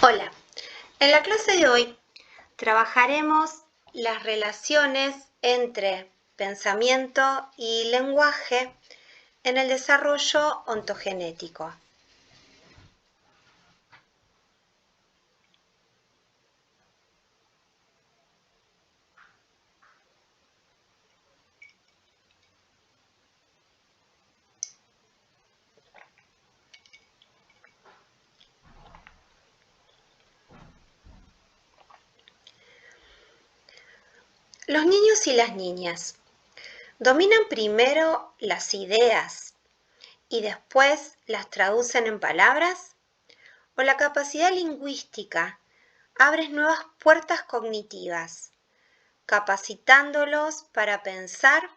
Hola, en la clase de hoy trabajaremos las relaciones entre pensamiento y lenguaje en el desarrollo ontogenético. Los niños y las niñas dominan primero las ideas y después las traducen en palabras, o la capacidad lingüística abre nuevas puertas cognitivas, capacitándolos para pensar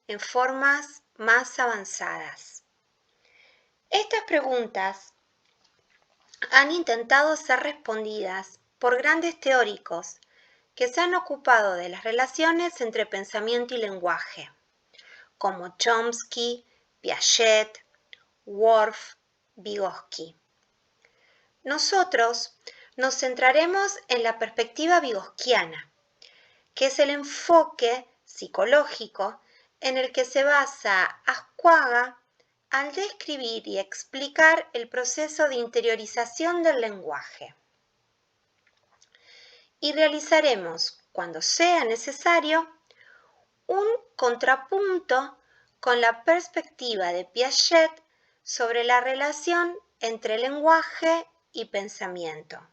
en formas más avanzadas. Estas preguntas han intentado ser respondidas por grandes teóricos que se han ocupado de las relaciones entre pensamiento y lenguaje, como Chomsky, Piaget, Worf, Vygotsky. Nosotros nos centraremos en la perspectiva vygotskiana, que es el enfoque psicológico en el que se basa Ascuaga al describir y explicar el proceso de interiorización del lenguaje. Y realizaremos, cuando sea necesario, un contrapunto con la perspectiva de Piaget sobre la relación entre lenguaje y pensamiento.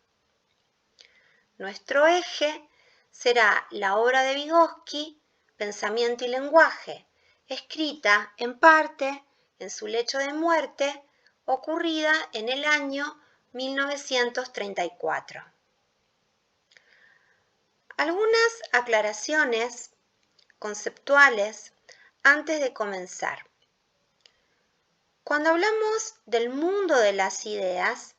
Nuestro eje será la obra de Vygotsky, Pensamiento y lenguaje, escrita en parte en su lecho de muerte, ocurrida en el año 1934. Algunas aclaraciones conceptuales antes de comenzar. Cuando hablamos del mundo de las ideas,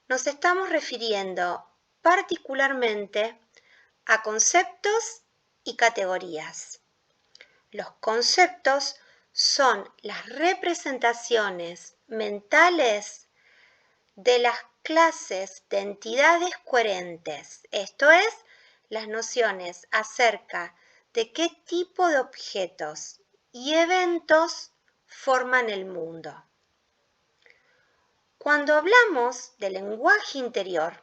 nos estamos refiriendo particularmente a conceptos y categorías. Los conceptos son las representaciones mentales de las clases de entidades coherentes, esto es, las nociones acerca de qué tipo de objetos y eventos forman el mundo. Cuando hablamos de lenguaje interior,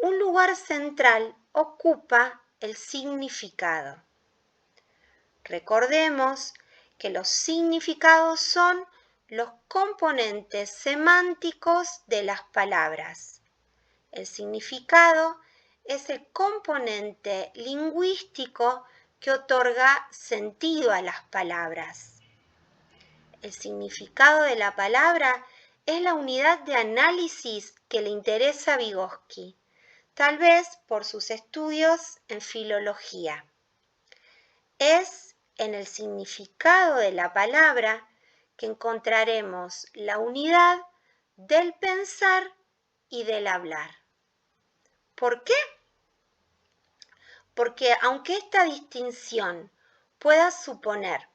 un lugar central ocupa el significado. Recordemos que los significados son los componentes semánticos de las palabras. El significado es el componente lingüístico que otorga sentido a las palabras. El significado de la palabra es la unidad de análisis que le interesa a Vygotsky, tal vez por sus estudios en filología. Es en el significado de la palabra que encontraremos la unidad del pensar y del hablar. ¿Por qué? Porque aunque esta distinción pueda suponer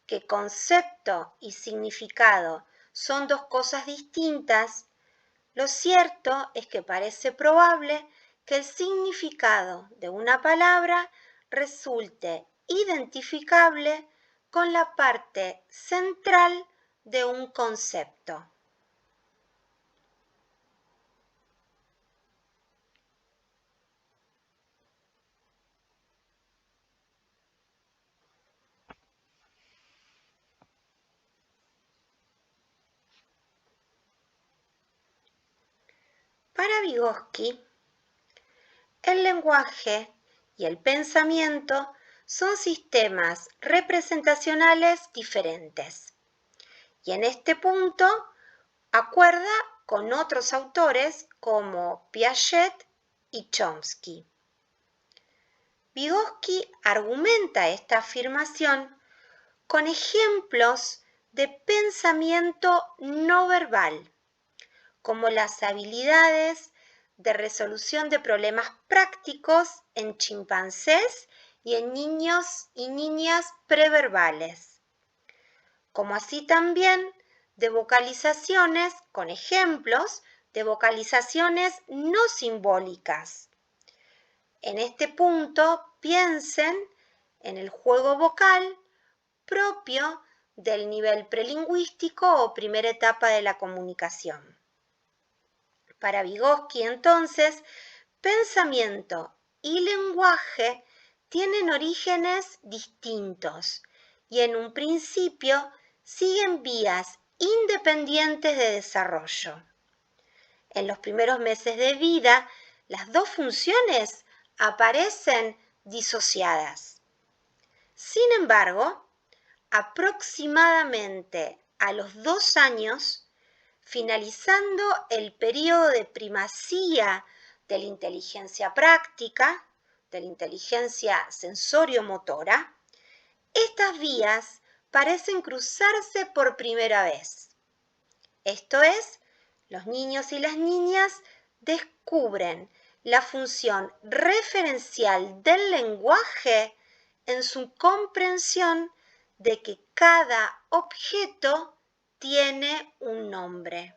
que concepto y significado son dos cosas distintas, lo cierto es que parece probable que el significado de una palabra resulte identificable con la parte central de un concepto. Para Vygotsky, el lenguaje y el pensamiento son sistemas representacionales diferentes. Y en este punto acuerda con otros autores como Piaget y Chomsky. Vygotsky argumenta esta afirmación con ejemplos de pensamiento no verbal, como las habilidades de resolución de problemas prácticos en chimpancés y en niños y niñas preverbales, como así también de vocalizaciones con ejemplos de vocalizaciones no simbólicas. En este punto, piensen en el juego vocal propio del nivel prelingüístico o primera etapa de la comunicación. Para Vygotsky, entonces, pensamiento y lenguaje tienen orígenes distintos y en un principio siguen vías independientes de desarrollo. En los primeros meses de vida, las dos funciones aparecen disociadas. Sin embargo, aproximadamente a los 2 años, finalizando el periodo de primacía de la inteligencia práctica, de la inteligencia sensorio-motora, estas vías parecen cruzarse por primera vez. Esto es, los niños y las niñas descubren la función referencial del lenguaje en su comprensión de que cada objeto tiene un nombre.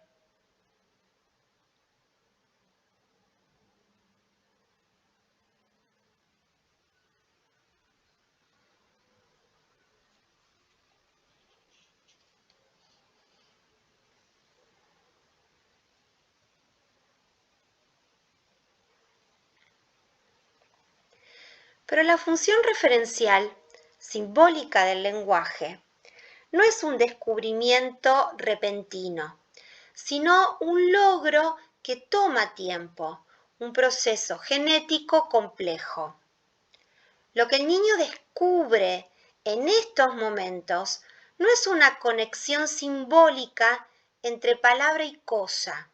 Pero la función referencial, simbólica del lenguaje, no es un descubrimiento repentino, sino un logro que toma tiempo, un proceso genético complejo. Lo que el niño descubre en estos momentos no es una conexión simbólica entre palabra y cosa,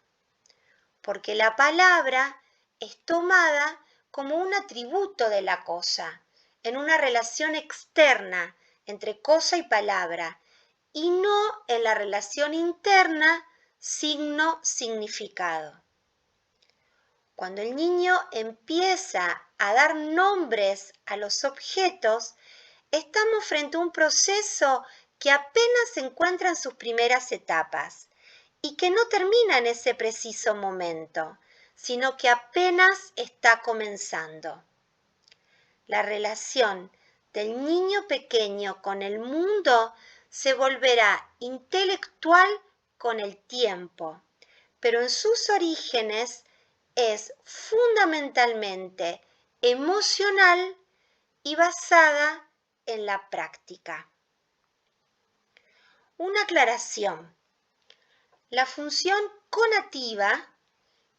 porque la palabra es tomada como un atributo de la cosa, en una relación externa entre cosa y palabra, y no en la relación interna signo-significado. Cuando el niño empieza a dar nombres a los objetos, estamos frente a un proceso que apenas se encuentra en sus primeras etapas y que no termina en ese preciso momento, sino que apenas está comenzando. La relación del niño pequeño con el mundo se volverá intelectual con el tiempo, pero en sus orígenes es fundamentalmente emocional y basada en la práctica. Una aclaración. La función conativa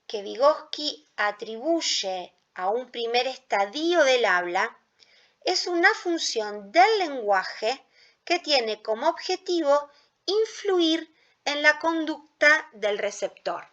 que Vygotsky atribuye a un primer estadio del habla es una función del lenguaje que tiene como objetivo influir en la conducta del receptor.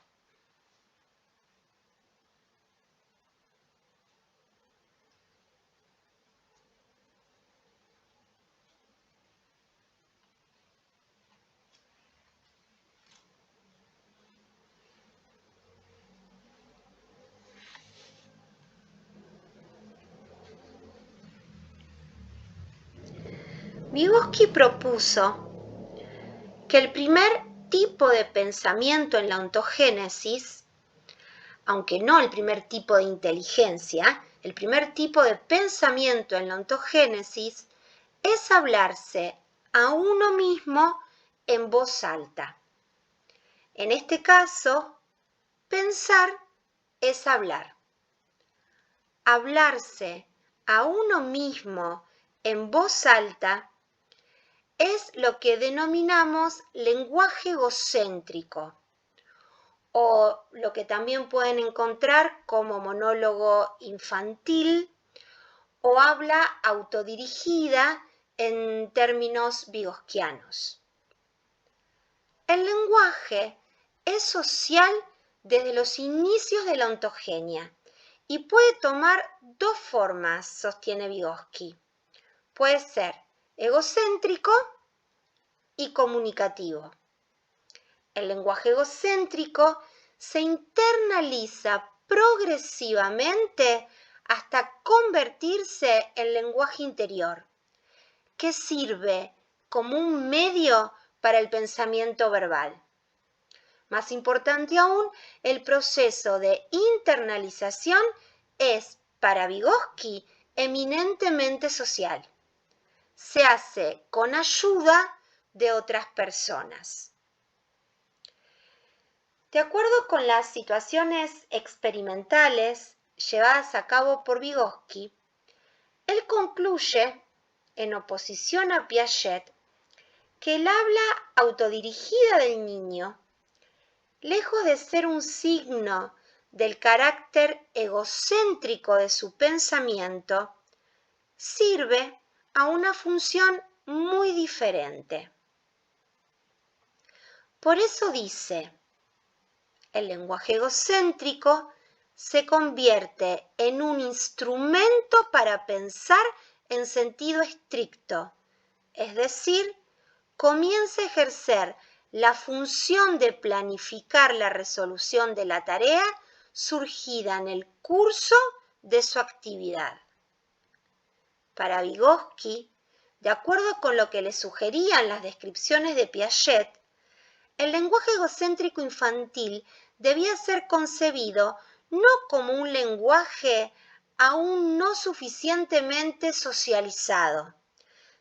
Vygotsky propuso que el primer tipo de pensamiento en la ontogénesis, aunque no el primer tipo de inteligencia, el primer tipo de pensamiento en la ontogénesis es hablarse a uno mismo en voz alta. En este caso, pensar es hablar. Hablarse a uno mismo en voz alta es lo que denominamos lenguaje egocéntrico, o lo que también pueden encontrar como monólogo infantil o habla autodirigida en términos vygotskianos. El lenguaje es social desde los inicios de la ontogenia y puede tomar dos formas, sostiene Vygotsky. Puede ser egocéntrico y comunicativo. El lenguaje egocéntrico se internaliza progresivamente hasta convertirse en lenguaje interior, que sirve como un medio para el pensamiento verbal. Más importante aún, el proceso de internalización es, para Vygotsky, eminentemente social. Se hace con ayuda de otras personas. De acuerdo con las situaciones experimentales llevadas a cabo por Vygotsky, él concluye, en oposición a Piaget, que el habla autodirigida del niño, lejos de ser un signo del carácter egocéntrico de su pensamiento, sirve a una función muy diferente. Por eso dice, el lenguaje egocéntrico se convierte en un instrumento para pensar en sentido estricto, es decir, comienza a ejercer la función de planificar la resolución de la tarea surgida en el curso de su actividad. Para Vygotsky, de acuerdo con lo que le sugerían las descripciones de Piaget, el lenguaje egocéntrico infantil debía ser concebido no como un lenguaje aún no suficientemente socializado,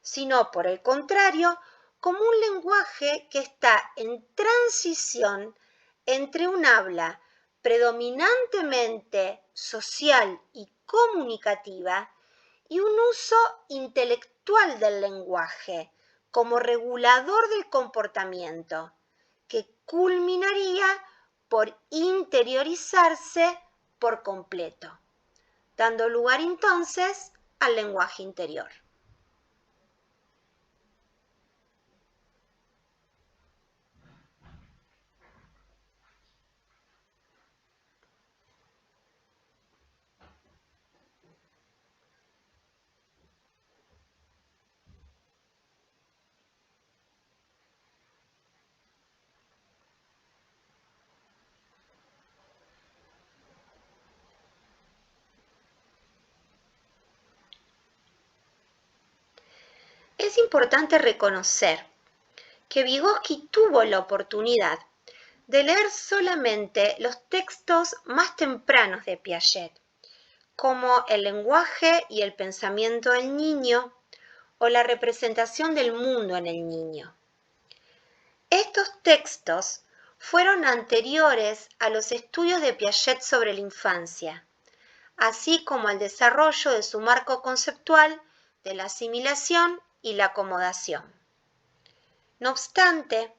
sino por el contrario, como un lenguaje que está en transición entre un habla predominantemente social y comunicativa y un uso intelectual del lenguaje como regulador del comportamiento, que culminaría por interiorizarse por completo, dando lugar entonces al lenguaje interior. Es importante reconocer que Vygotsky tuvo la oportunidad de leer solamente los textos más tempranos de Piaget, como El lenguaje y el pensamiento del niño o La representación del mundo en el niño. Estos textos fueron anteriores a los estudios de Piaget sobre la infancia, así como al desarrollo de su marco conceptual de la asimilación y la acomodación. No obstante,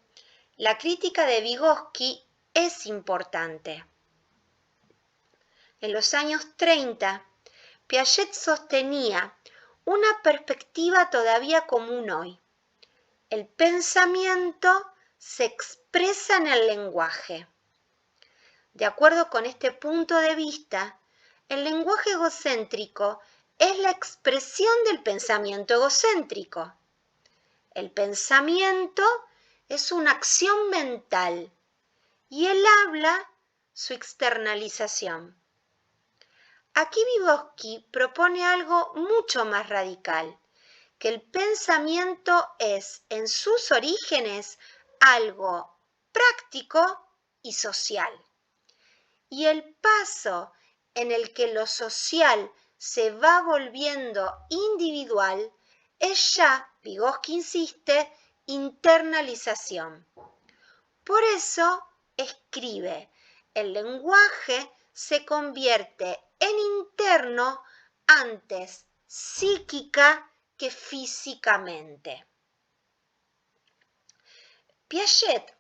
la crítica de Vygotsky es importante. En los años 30, Piaget sostenía una perspectiva todavía común hoy. El pensamiento se expresa en el lenguaje. De acuerdo con este punto de vista, el lenguaje egocéntrico es la expresión del pensamiento egocéntrico. El pensamiento es una acción mental y el habla su externalización. Aquí Vygotsky propone algo mucho más radical, que el pensamiento es en sus orígenes algo práctico y social. Y el paso en el que lo social se va volviendo individual es ya, Vygotsky insiste, internalización. Por eso escribe, el lenguaje se convierte en interno antes psíquica que físicamente. Piaget,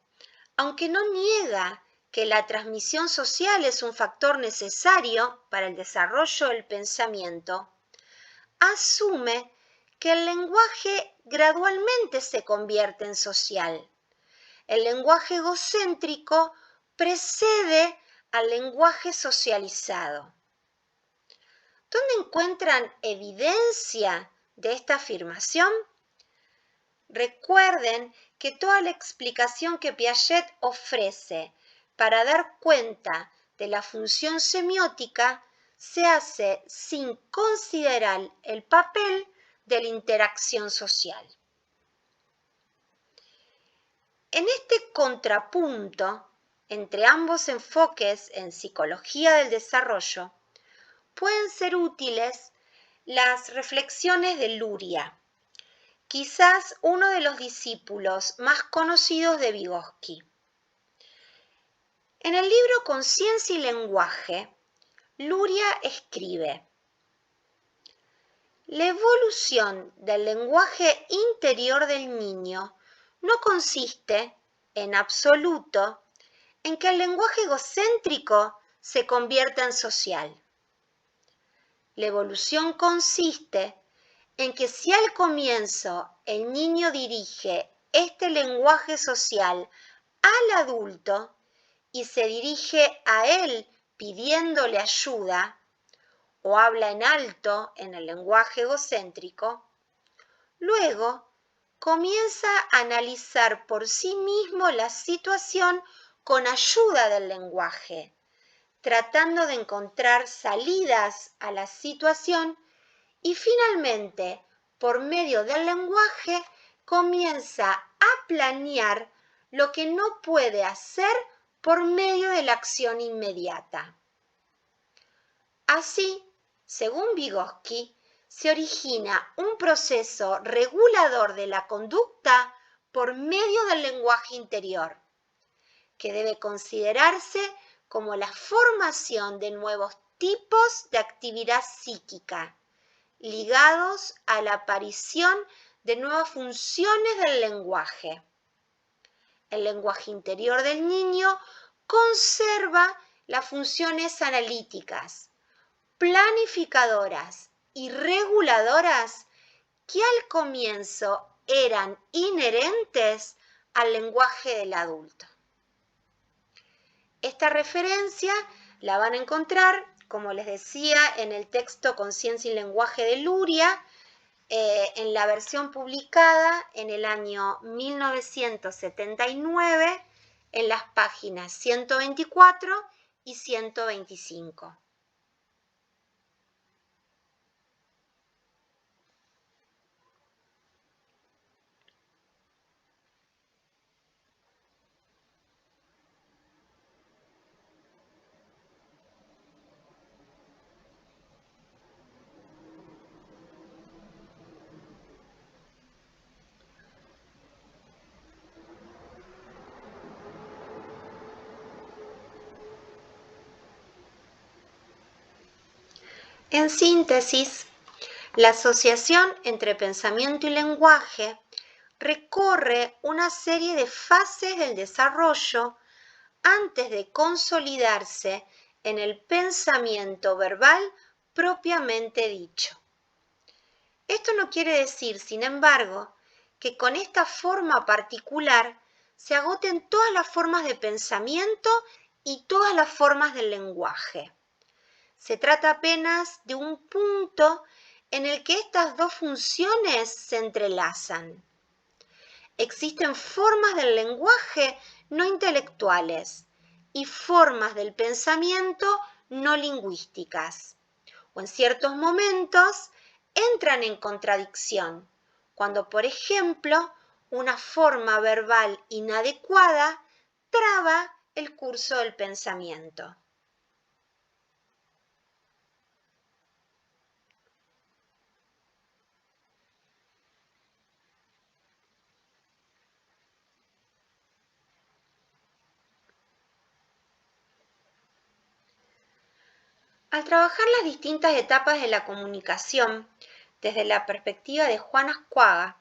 aunque no niega que la transmisión social es un factor necesario para el desarrollo del pensamiento, asume que el lenguaje gradualmente se convierte en social. El lenguaje egocéntrico precede al lenguaje socializado. ¿Dónde encuentran evidencia de esta afirmación? Recuerden que toda la explicación que Piaget ofrece para dar cuenta de la función semiótica se hace sin considerar el papel de la interacción social. En este contrapunto, entre ambos enfoques en psicología del desarrollo, pueden ser útiles las reflexiones de Luria, quizás uno de los discípulos más conocidos de Vygotsky. En el libro Conciencia y lenguaje, Luria escribe: la evolución del lenguaje interior del niño no consiste, en absoluto, en que el lenguaje egocéntrico se convierta en social. La evolución consiste en que si al comienzo el niño dirige este lenguaje social al adulto y se dirige a él pidiéndole ayuda, o habla en alto en el lenguaje egocéntrico, luego comienza a analizar por sí mismo la situación con ayuda del lenguaje, tratando de encontrar salidas a la situación y finalmente, por medio del lenguaje, comienza a planear lo que no puede hacer por medio de la acción inmediata. Así, según Vygotsky, se origina un proceso regulador de la conducta por medio del lenguaje interior, que debe considerarse como la formación de nuevos tipos de actividad psíquica, ligados a la aparición de nuevas funciones del lenguaje. El lenguaje interior del niño conserva las funciones analíticas, planificadoras y reguladoras que al comienzo eran inherentes al lenguaje del adulto. Esta referencia la van a encontrar, como les decía, en el texto Conciencia y lenguaje de Luria, en la versión publicada en el año 1979, en las páginas 124 y 125. En síntesis, la asociación entre pensamiento y lenguaje recorre una serie de fases del desarrollo antes de consolidarse en el pensamiento verbal propiamente dicho. Esto no quiere decir, sin embargo, que con esta forma particular se agoten todas las formas de pensamiento y todas las formas del lenguaje. Se trata apenas de un punto en el que estas dos funciones se entrelazan. Existen formas del lenguaje no intelectuales y formas del pensamiento no lingüísticas, o en ciertos momentos entran en contradicción, cuando, por ejemplo, una forma verbal inadecuada traba el curso del pensamiento. Al trabajar las distintas etapas de la comunicación desde la perspectiva de Juan Ascuaga,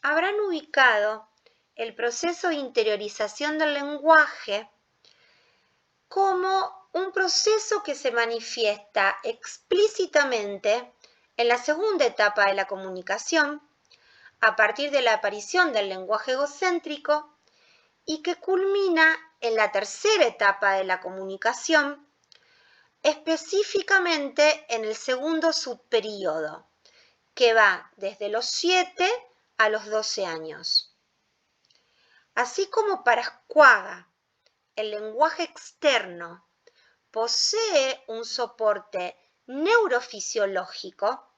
habrán ubicado el proceso de interiorización del lenguaje como un proceso que se manifiesta explícitamente en la segunda etapa de la comunicación, a partir de la aparición del lenguaje egocéntrico, y que culmina en la tercera etapa de la comunicación, específicamente en el segundo subperíodo, que va desde los 7 a los 12 años. Así como para Ascuaga, el lenguaje externo posee un soporte neurofisiológico,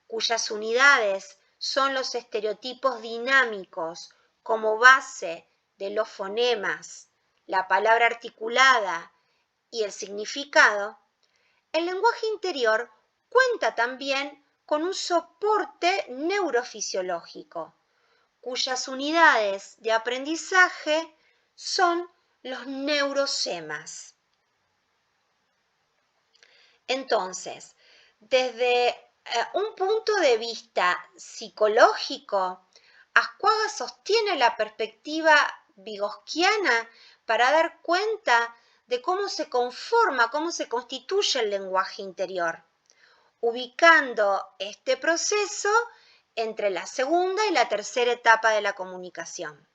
cuyas unidades son los estereotipos dinámicos como base de los fonemas, la palabra articulada y el significado, el lenguaje interior cuenta también con un soporte neurofisiológico, cuyas unidades de aprendizaje son los neurosemas. Entonces, desde un punto de vista psicológico, Ascuaga sostiene la perspectiva vygotsquiana para dar cuenta de cómo se conforma, cómo se constituye el lenguaje interior, ubicando este proceso entre la segunda y la tercera etapa de la comunicación.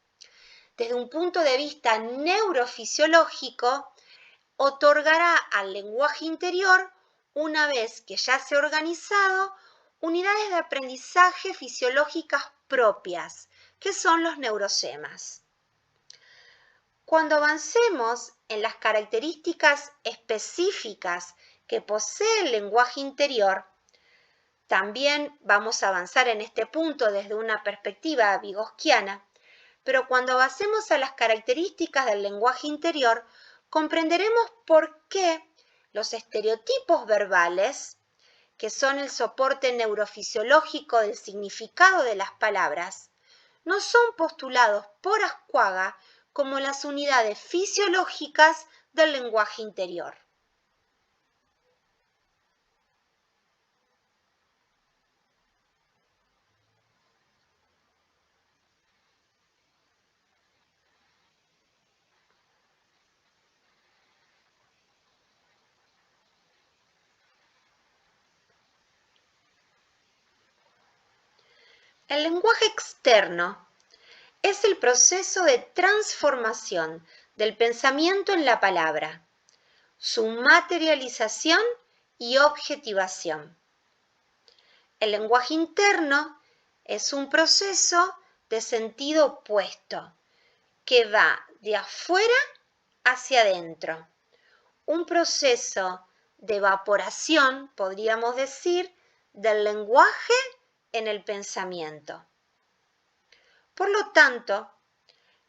Desde un punto de vista neurofisiológico, otorgará al lenguaje interior, una vez que ya se ha organizado, unidades de aprendizaje fisiológicas propias, que son los neurosemas. Cuando avancemos en las características específicas que posee el lenguaje interior, también vamos a avanzar en este punto desde una perspectiva vygotsquiana, pero cuando avancemos a las características del lenguaje interior, comprenderemos por qué los estereotipos verbales, que son el soporte neurofisiológico del significado de las palabras, no son postulados por Ascuaga como las unidades fisiológicas del lenguaje interior. El lenguaje externo es el proceso de transformación del pensamiento en la palabra, su materialización y objetivación. El lenguaje interno es un proceso de sentido opuesto que va de afuera hacia adentro, un proceso de evaporación, podríamos decir, del lenguaje en el pensamiento. Por lo tanto,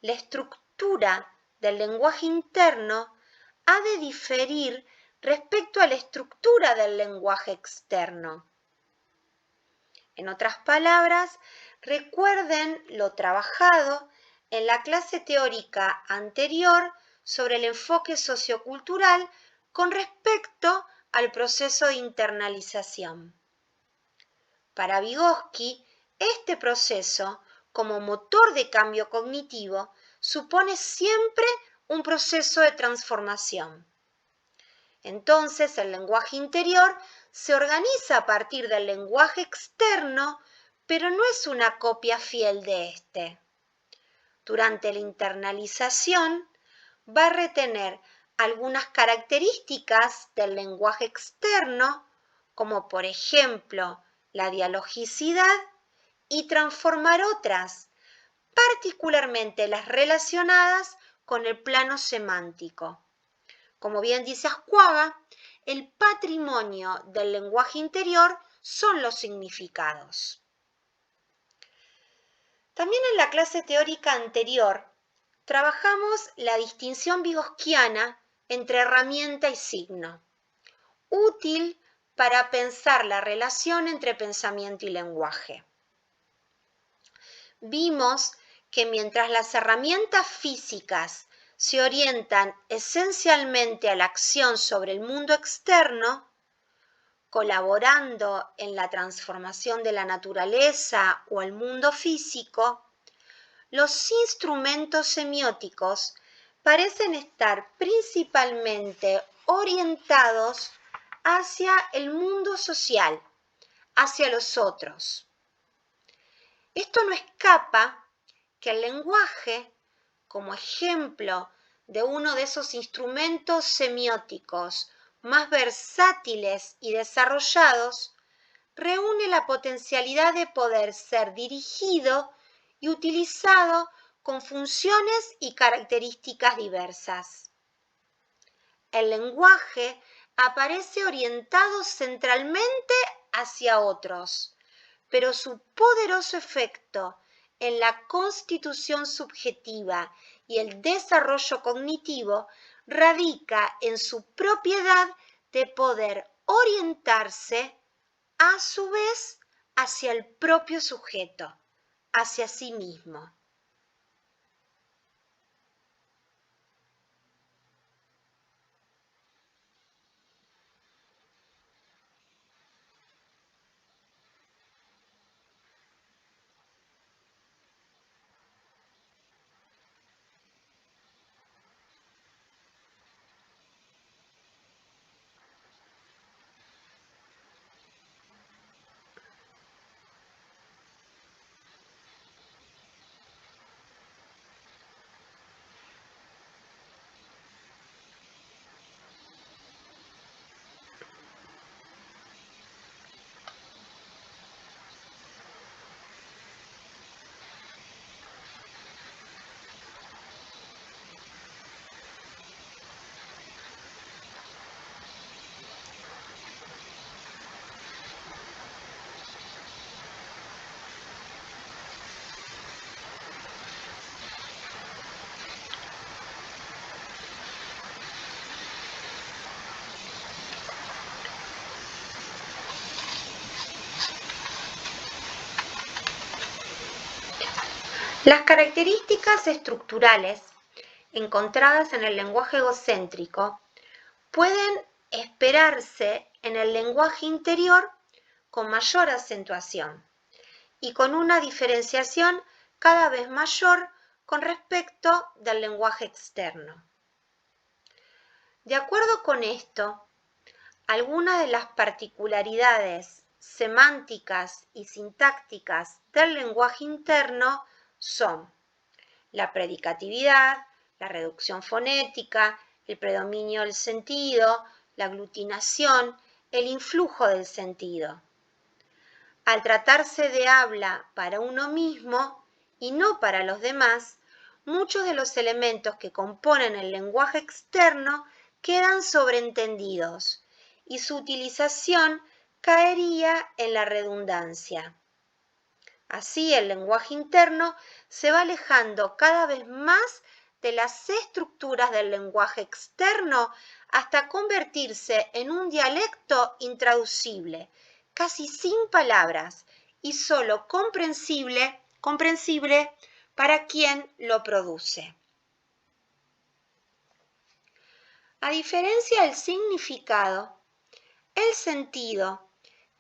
la estructura del lenguaje interno ha de diferir respecto a la estructura del lenguaje externo. En otras palabras, recuerden lo trabajado en la clase teórica anterior sobre el enfoque sociocultural con respecto al proceso de internalización. Para Vygotsky, este proceso, como motor de cambio cognitivo, supone siempre un proceso de transformación. Entonces, el lenguaje interior se organiza a partir del lenguaje externo, pero no es una copia fiel de este. Durante la internalización, va a retener algunas características del lenguaje externo, como por ejemplo la dialogicidad, y transformar otras, particularmente las relacionadas con el plano semántico. Como bien dice Ascuaga, el patrimonio del lenguaje interior son los significados. También en la clase teórica anterior trabajamos la distinción vygotsquiana entre herramienta y signo, útil para pensar la relación entre pensamiento y lenguaje. Vimos que mientras las herramientas físicas se orientan esencialmente a la acción sobre el mundo externo, colaborando en la transformación de la naturaleza o el mundo físico, los instrumentos semióticos parecen estar principalmente orientados hacia el mundo social, hacia los otros. Esto no escapa que el lenguaje, como ejemplo de uno de esos instrumentos semióticos más versátiles y desarrollados, reúne la potencialidad de poder ser dirigido y utilizado con funciones y características diversas. El lenguaje aparece orientado centralmente hacia otros, pero su poderoso efecto en la constitución subjetiva y el desarrollo cognitivo radica en su propiedad de poder orientarse a su vez hacia el propio sujeto, hacia sí mismo. Las características estructurales encontradas en el lenguaje egocéntrico pueden esperarse en el lenguaje interior con mayor acentuación y con una diferenciación cada vez mayor con respecto del lenguaje externo. De acuerdo con esto, algunas de las particularidades semánticas y sintácticas del lenguaje interno son la predicatividad, la reducción fonética, el predominio del sentido, la aglutinación, el influjo del sentido. Al tratarse de habla para uno mismo y no para los demás, muchos de los elementos que componen el lenguaje externo quedan sobreentendidos y su utilización caería en la redundancia. Así, el lenguaje interno se va alejando cada vez más de las estructuras del lenguaje externo hasta convertirse en un dialecto intraducible, casi sin palabras y solo comprensible para quien lo produce. A diferencia del significado, el sentido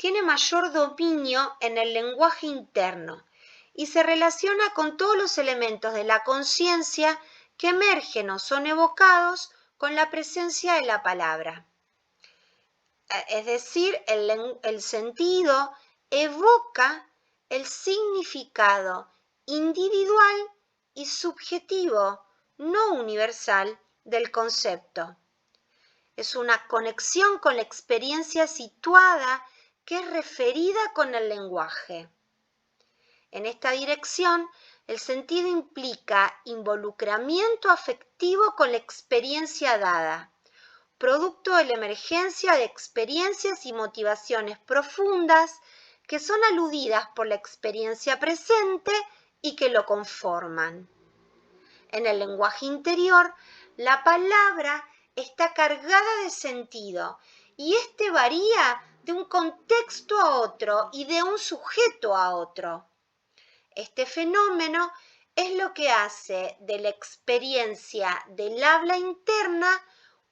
tiene mayor dominio en el lenguaje interno y se relaciona con todos los elementos de la conciencia que emergen o son evocados con la presencia de la palabra. Es decir, el sentido evoca el significado individual y subjetivo, no universal, del concepto. Es una conexión con la experiencia situada que es referida con el lenguaje. En esta dirección, el sentido implica involucramiento afectivo con la experiencia dada, producto de la emergencia de experiencias y motivaciones profundas que son aludidas por la experiencia presente y que lo conforman. En el lenguaje interior, la palabra está cargada de sentido y este varía de un contexto a otro y de un sujeto a otro. Este fenómeno es lo que hace de la experiencia del habla interna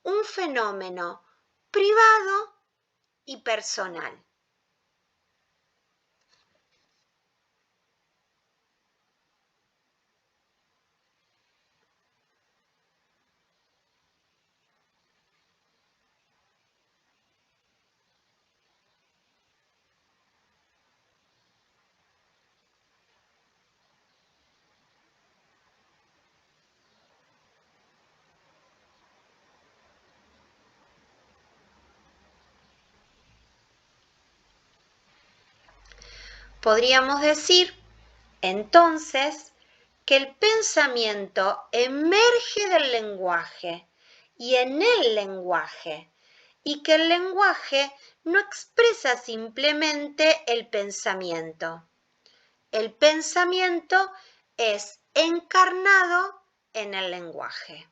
un fenómeno privado y personal. Podríamos decir, entonces, que el pensamiento emerge del lenguaje y en el lenguaje, y que el lenguaje no expresa simplemente el pensamiento. El pensamiento es encarnado en el lenguaje.